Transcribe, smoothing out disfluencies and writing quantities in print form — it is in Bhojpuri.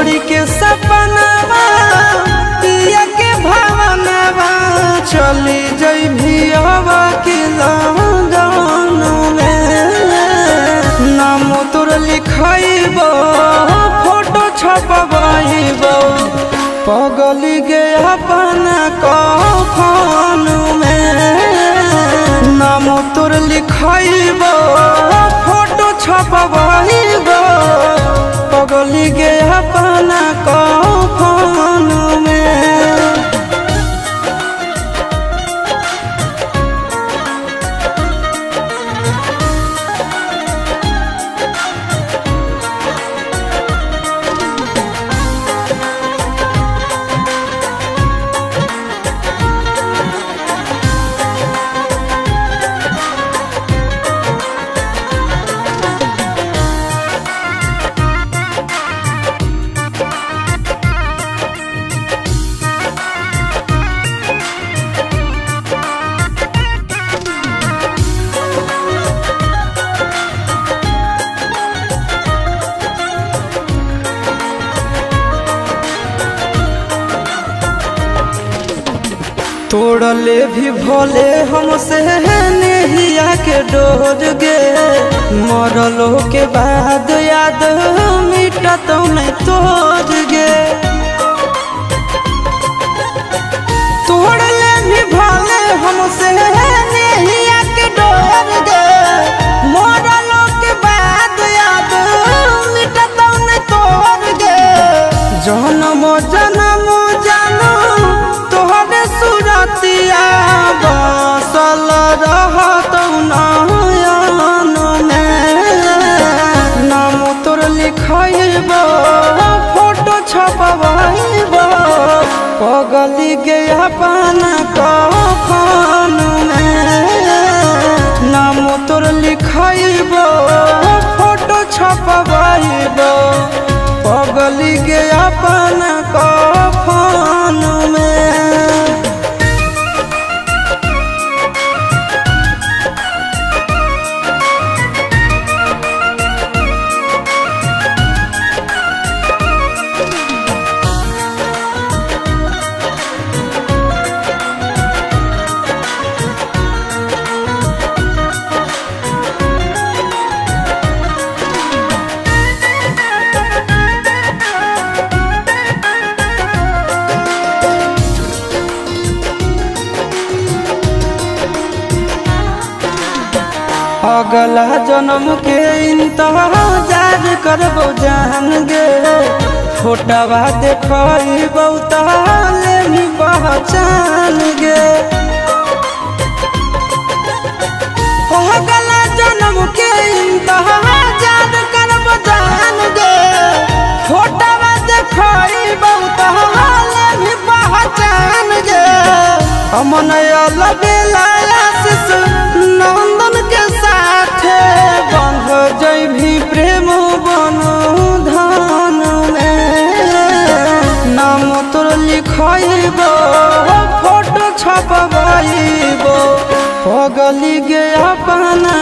छोड़ी के सपनावा पिया के भावनावा चली जइभी हवा के लगन में। नाम तोर लिखइबो फोटो छपवाइबो पगली गे अपना कफन में। नाम तोर लिखइबो फोटो छपवाइबो पगली गे अपना कफन में। तोड़ले भी भोले हमसे नेहिया के डोर गे मरलो के बाद याद मिटत नहीं तोड़ गे। तोड़ले भी भोले हमसे नेहिया के डोर गे मरलो के बाद याद मिटत नहीं तोड़ गे। जन्म जन्म जानो तोहरे सुरतिया बसल रहत नयन में। नाम तोर लिखइबो फोटो छपवाइबो पगली गे अपना कफन में। नाम तोर लिखइबो फोटो छपवाइबो पगली गे अपना कफन में। अगला जन्म के इंतजार करबो जान गे फोटवा देखइबो ताले भी पहचान गे। अगला जन्म के इंतजार करबो जान गे फोटवा देखइबो ताले भी पहचान गे। अमन अलबेला आशीष नंदन के साथे बंध जइभी प्रेम बंधन में। नाम तोर लिखइबो फोटो छपवाइबो पगली गे अपना